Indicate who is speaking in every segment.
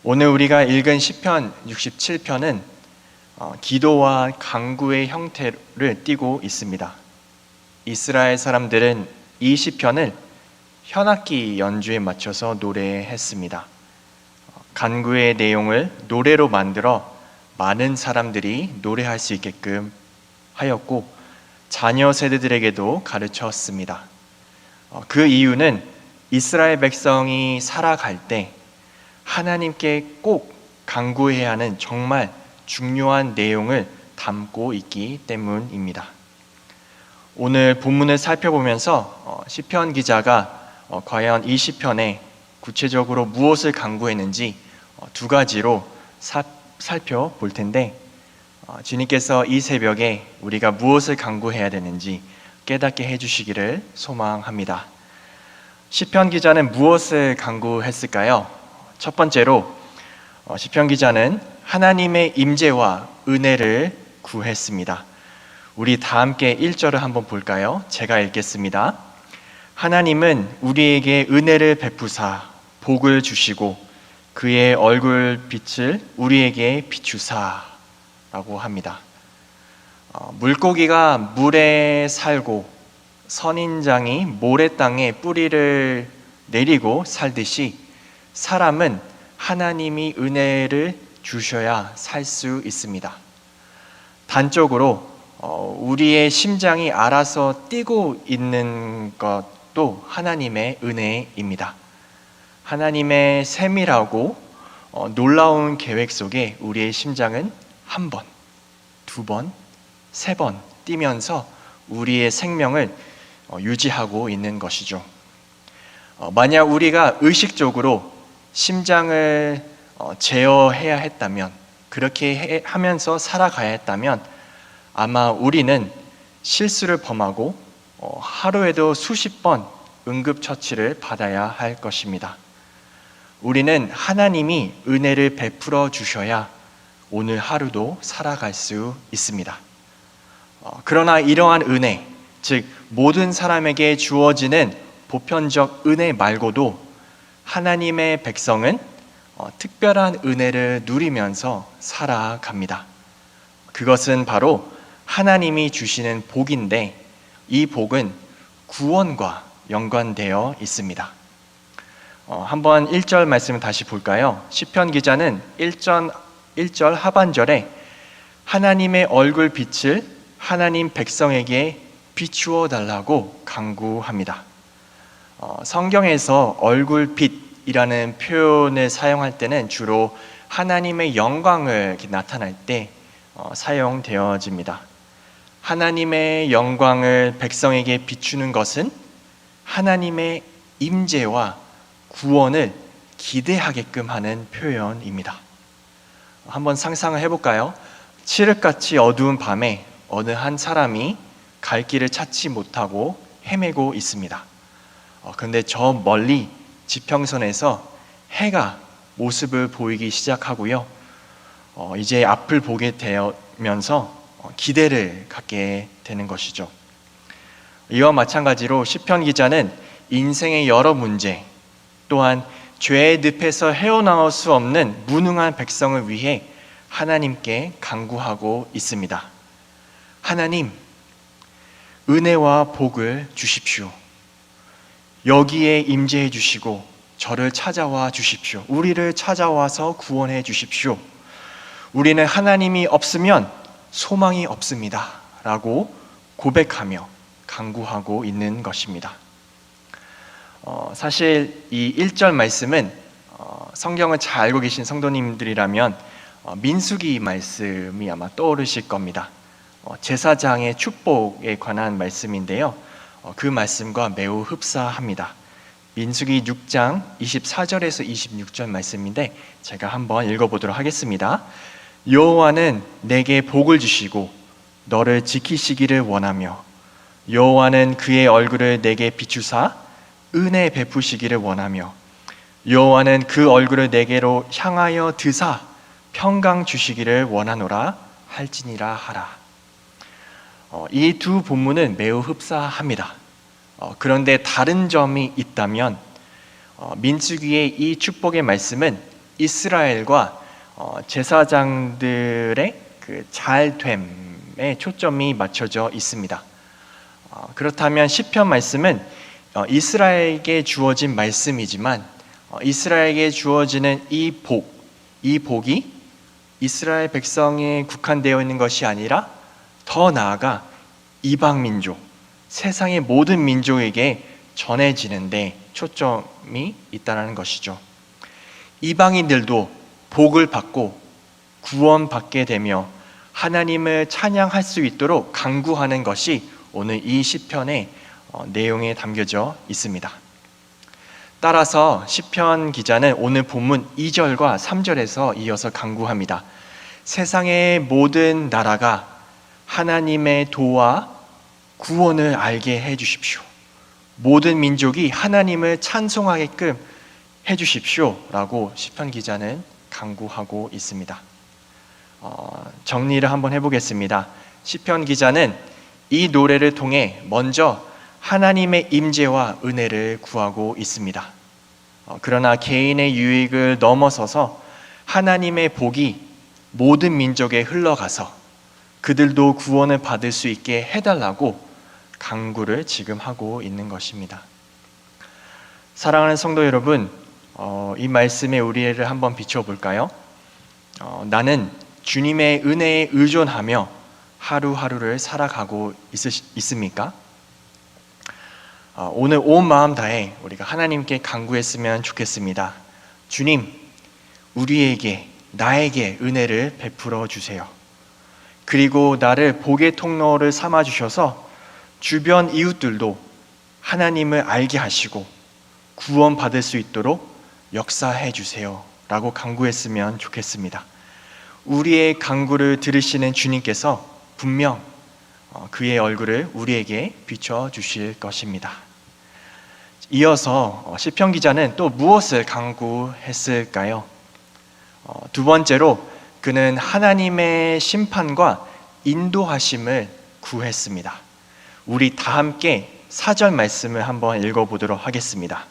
Speaker 1: 오늘 우리가 읽은 시편 67편은 기도와 간구의 형태를 띠고 있습니다. 이스라엘 사람들은 이 시편을 현악기 연주에 맞춰서 노래했습니다. 간구의 내용을 노래로 만들어 많은 사람들이 노래할 수 있게끔 하였고 자녀 세대들에게도 가르쳤습니다. 그 이유는 이스라엘 백성이 살아갈 때 하나님께 꼭 간구해야 하는 정말 중요한 내용을 담고 있기 때문입니다. 오늘 본문을 살펴보면서 시편 기자가 과연 이 시편에 구체적으로 무엇을 간구했는지 두 가지로 살펴볼 텐데, 주님께서 이 새벽에 우리가 무엇을 간구해야 되는지 깨닫게 해주시기를 소망합니다. 시편 기자는 무엇을 간구했을까요? 첫 번째로 시편 기자는 하나님의 임재와 은혜를 구했습니다. 우리 다 함께 1절을 한번 볼까요? 제가 읽겠습니다. 하나님은 우리에게 은혜를 베푸사 복을 주시고 그의 얼굴 빛을 우리에게 비추사 라고 합니다. 물고기가 물에 살고 선인장이 모래땅에 뿌리를 내리고 살듯이 사람은 하나님이 은혜를 주셔야 살 수 있습니다. 단적으로 우리의 심장이 알아서 뛰고 있는 것도 하나님의 은혜입니다. 하나님의 세밀하고 놀라운 계획 속에 우리의 심장은 한 번, 두 번, 세 번 뛰면서 우리의 생명을 유지하고 있는 것이죠. 만약 우리가 의식적으로 심장을 제어해야 했다면, 그렇게 하면서 살아가야 했다면 아마 우리는 실수를 범하고 하루에도 수십 번 응급처치를 받아야 할 것입니다. 우리는 하나님이 은혜를 베풀어 주셔야 오늘 하루도 살아갈 수 있습니다. 그러나 이러한 은혜, 즉 모든 사람에게 주어지는 보편적 은혜 말고도 하나님의 백성은 특별한 은혜를 누리면서 살아갑니다. 그것은 바로 하나님이 주시는 복인데, 이 복은 구원과 연관되어 있습니다. 한번 1절 말씀을 다시 볼까요? 시편 기자는 1절 하반절에 하나님의 얼굴 빛을 하나님 백성에게 비추어 달라고 간구합니다. 성경에서 얼굴 빛이라는 표현을 사용할 때는 주로 하나님의 영광을 나타낼 때 사용되어집니다. 하나님의 영광을 백성에게 비추는 것은 하나님의 임재와 구원을 기대하게끔 하는 표현입니다. 한번 상상을 해볼까요? 칠흑같이 어두운 밤에 어느 한 사람이 갈 길을 찾지 못하고 헤매고 있습니다. 그런데 저 멀리 지평선에서 해가 모습을 보이기 시작하고요. 이제 앞을 보게 되면서 기대를 갖게 되는 것이죠. 이와 마찬가지로 시편 기자는 인생의 여러 문제, 또한 죄의 늪에서 헤어나올 수 없는 무능한 백성을 위해 하나님께 간구하고 있습니다. 하나님, 은혜와 복을 주십시오. 여기에 임재해 주시고 저를 찾아와 주십시오. 우리를 찾아와서 구원해 주십시오. 우리는 하나님이 없으면 소망이 없습니다 라고 고백하며 간구하고 있는 것입니다. 사실 이 1절 말씀은 성경을 잘 알고 계신 성도님들이라면 민수기 말씀이 아마 떠오르실 겁니다. 제사장의 축복에 관한 말씀인데요. 그 말씀과 매우 흡사합니다. 민수기 6장 24절에서 26절 말씀인데 제가 한번 읽어보도록 하겠습니다. 여호와는 내게 복을 주시고 너를 지키시기를 원하며 여호와는 그의 얼굴을 내게 비추사 은혜 베푸시기를 원하며 여호와는 그 얼굴을 내게로 향하여 드사 평강 주시기를 원하노라 할지니라 하라. 이 두 본문은 매우 흡사합니다. 그런데 다른 점이 있다면 민수기의 이 축복의 말씀은 이스라엘과 제사장들의 그 잘됨에 초점이 맞춰져 있습니다. 그렇다면 시편 말씀은 이스라엘에게 주어진 말씀이지만 이스라엘에게 주어지는 이 복이 이스라엘 백성에 국한되어 있는 것이 아니라 더 나아가 이방 민족, 세상의 모든 민족에게 전해지는데 초점이 있다는 것이죠. 이방인들도 복을 받고 구원받게 되며 하나님을 찬양할 수 있도록 간구하는 것이 오늘 이 시편의 내용에 담겨져 있습니다. 따라서 시편 기자는 오늘 본문 2절과 3절에서 이어서 간구합니다. 세상의 모든 나라가 하나님의 도와 구원을 알게 해주십시오. 모든 민족이 하나님을 찬송하게끔 해주십시오 라고 시편 기자는 간구하고 있습니다. 정리를 한번 해보겠습니다. 시편 기자는 이 노래를 통해 먼저 하나님의 임재와 은혜를 구하고 있습니다. 그러나 개인의 유익을 넘어서서 하나님의 복이 모든 민족에 흘러가서 그들도 구원을 받을 수 있게 해달라고 간구를 지금 하고 있는 것입니다. 사랑하는 성도 여러분, 이 말씀에 우리를 한번 비춰볼까요? 나는 주님의 은혜에 의존하며 하루하루를 살아가고 있습니까? 오늘 온 마음 다해 우리가 하나님께 간구했으면 좋겠습니다. 주님, 나에게 은혜를 베풀어 주세요. 그리고 나를 복의 통로를 삼아 주셔서 주변 이웃들도 하나님을 알게 하시고 구원받을 수 있도록 역사해 주세요 라고 간구했으면 좋겠습니다. 우리의 간구를 들으시는 주님께서 분명 그의 얼굴을 우리에게 비춰주실 것입니다. 이어서 시편 기자는 또 무엇을 간구했을까요? 두 번째로 그는 하나님의 심판과 인도하심을 구했습니다. 우리 다 함께 4절 말씀을 한번 읽어보도록 하겠습니다.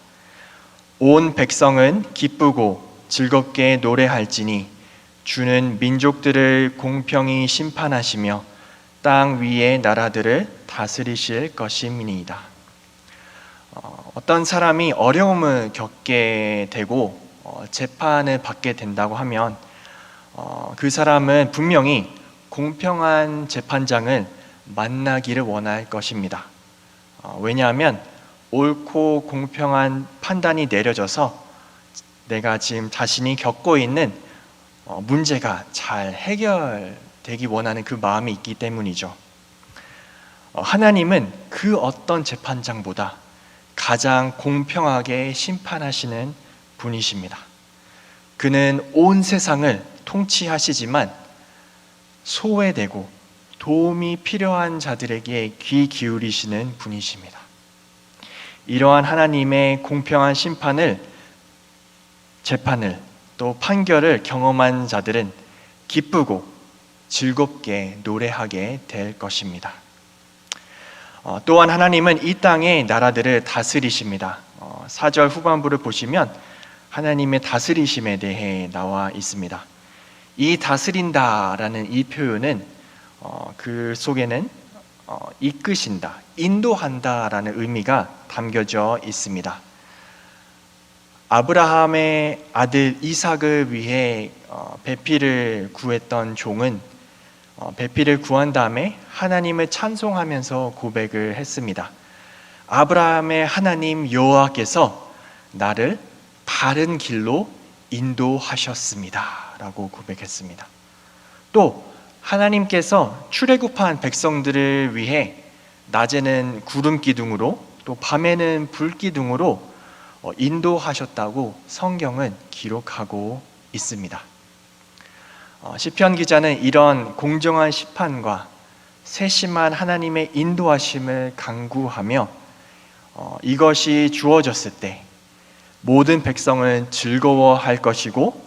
Speaker 1: 온 백성은 기쁘고 즐겁게 노래할지니 주는 민족들을 공평히 심판하시며 땅 위의 나라들을 다스리실 것임이니이다. 어떤 사람이 어려움을 겪게 되고 재판을 받게 된다고 하면 그 사람은 분명히 공평한 재판장을 만나기를 원할 것입니다. 왜냐하면 옳고 공평한 판단이 내려져서 내가 지금 자신이 겪고 있는 문제가 잘 해결되기 원하는 그 마음이 있기 때문이죠. 하나님은 그 어떤 재판장보다 가장 공평하게 심판하시는 분이십니다. 그는 온 세상을 통치하시지만 소외되고 도움이 필요한 자들에게 귀 기울이시는 분이십니다. 이러한 하나님의 공평한 재판을 또 판결을 경험한 자들은 기쁘고 즐겁게 노래하게 될 것입니다. 또한 하나님은 이 땅의 나라들을 다스리십니다. 4절 후반부를 보시면 하나님의 다스리심에 대해 나와 있습니다. 이 다스린다라는 이 표현은 그 속에는 이끄신다, 인도한다라는 의미가 담겨져 있습니다. 아브라함의 아들 이삭을 위해 배필을 구했던 종은 배필을 구한 다음에 하나님을 찬송하면서 고백을 했습니다. 아브라함의 하나님 여호와께서 나를 바른 길로 인도하셨습니다 라고 고백했습니다. 또 하나님께서 출애굽한 백성들을 위해 낮에는 구름 기둥으로 또 밤에는 불 기둥으로 인도하셨다고 성경은 기록하고 있습니다. 시편 기자는 이런 공정한 심판과 세심한 하나님의 인도하심을 간구하며 이것이 주어졌을 때 모든 백성은 즐거워할 것이고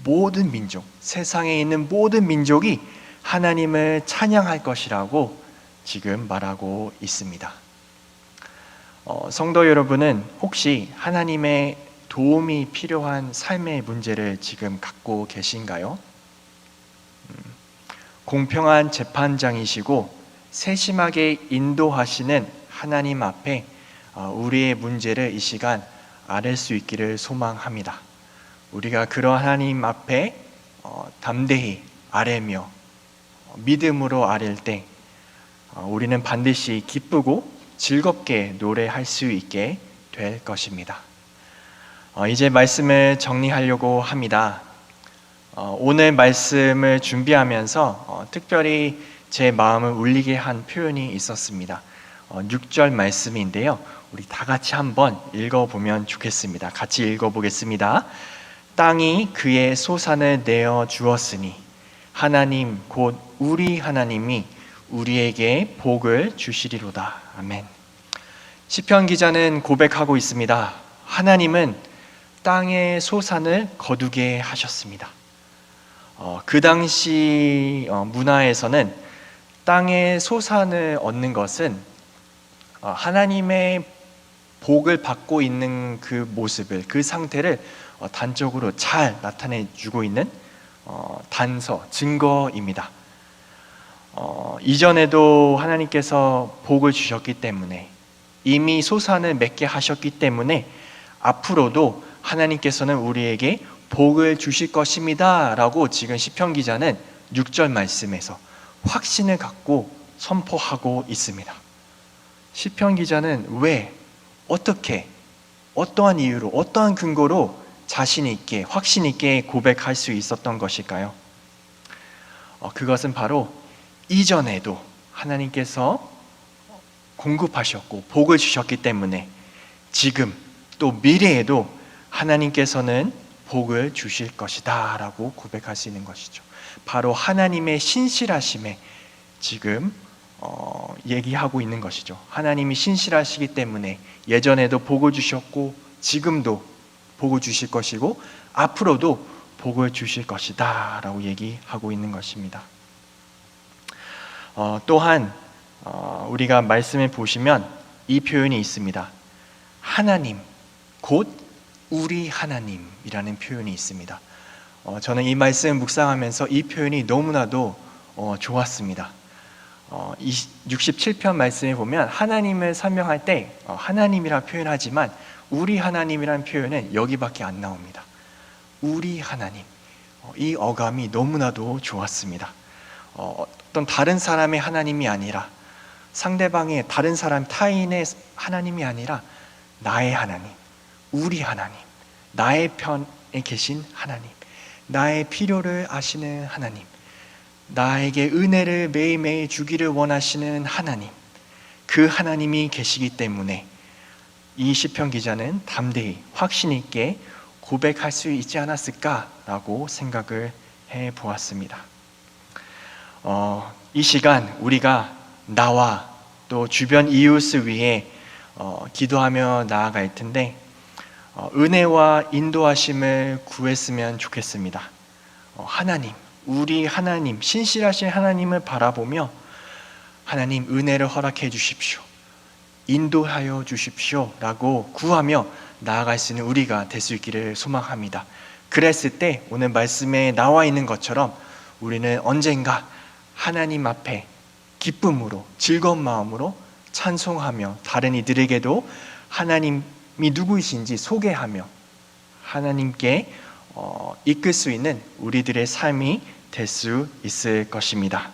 Speaker 1: 모든 민족, 세상에 있는 모든 민족이 하나님을 찬양할 것이라고 지금 말하고 있습니다. 성도 여러분은 혹시 하나님의 도움이 필요한 삶의 문제를 지금 갖고 계신가요? 공평한 재판장이시고 세심하게 인도하시는 하나님 앞에 우리의 문제를 이 시간 아뢰 수 있기를 소망합니다. 우리가 그러한 하나님 앞에 담대히 아뢰며 믿음으로 아뢰일 때 우리는 반드시 기쁘고 즐겁게 노래할 수 있게 될 것입니다. 이제 말씀을 정리하려고 합니다. 오늘 말씀을 준비하면서 특별히 제 마음을 울리게 한 표현이 있었습니다. 6절 말씀인데요. 우리 다 같이 한번 읽어보면 좋겠습니다. 같이 읽어보겠습니다. 땅이 그의 소산을 내어 주었으니 하나님 곧 우리 하나님이 우리에게 복을 주시리로다. 아멘. 시편 기자는 고백하고 있습니다. 하나님은 땅의 소산을 거두게 하셨습니다. 그 당시 문화에서는 땅의 소산을 얻는 것은 하나님의 복을 받고 있는 그 모습을, 그 상태를 단적으로 잘 나타내주고 있는 단서, 증거입니다. 이전에도 하나님께서 복을 주셨기 때문에, 이미 소산을 맺게 하셨기 때문에 앞으로도 하나님께서는 우리에게 복을 주실 것입니다 라고 지금 시편 기자는 6절 말씀에서 확신을 갖고 선포하고 있습니다. 시편 기자는 왜, 어떻게, 어떠한 이유로, 어떠한 근거로 자신 있게, 확신 있게 고백할 수 있었던 것일까요? 그것은 바로 이전에도 하나님께서 공급하셨고 복을 주셨기 때문에 지금 또 미래에도 하나님께서는 복을 주실 것이다 라고 고백할 수 있는 것이죠. 바로 하나님의 신실하심에 지금 얘기하고 있는 것이죠. 하나님이 신실하시기 때문에 예전에도 복을 주셨고 지금도 복을 주실 것이고 앞으로도 복을 주실 것이다 라고 얘기하고 있는 것입니다. 또한 우리가 말씀을 보시면 이 표현이 있습니다. 하나님 곧 우리 하나님이라는 표현이 있습니다. 저는 이 말씀을 묵상하면서 이 표현이 너무나도 좋았습니다. 67편 말씀에 보면 하나님을 설명할 때 하나님이라 표현하지만 우리 하나님이라는 표현은 여기밖에 안 나옵니다. 우리 하나님, 이 어감이 너무나도 좋았습니다. 어떤 다른 사람의 하나님이 아니라, 상대방의 다른 사람, 타인의 하나님이 아니라 나의 하나님, 우리 하나님, 나의 편에 계신 하나님, 나의 필요를 아시는 하나님, 나에게 은혜를 매일매일 주기를 원하시는 하나님, 그 하나님이 계시기 때문에 이 시편 기자는 담대히 확신 있게 고백할 수 있지 않았을까라고 생각을 해보았습니다. 이 시간 우리가 나와 또 주변 이웃을 위해 기도하며 나아갈 텐데 은혜와 인도하심을 구했으면 좋겠습니다. 하나님, 우리 하나님, 신실하신 하나님을 바라보며 하나님 은혜를 허락해 주십시오, 인도하여 주십시오 라고 구하며 나아갈 수 있는 우리가 될 수 있기를 소망합니다. 그랬을 때 오늘 말씀에 나와 있는 것처럼 우리는 언젠가 하나님 앞에 기쁨으로, 즐거운 마음으로 찬송하며 다른 이들에게도 하나님이 누구이신지 소개하며 하나님께 이끌 수 있는 우리들의 삶이 될 수 있을 것입니다.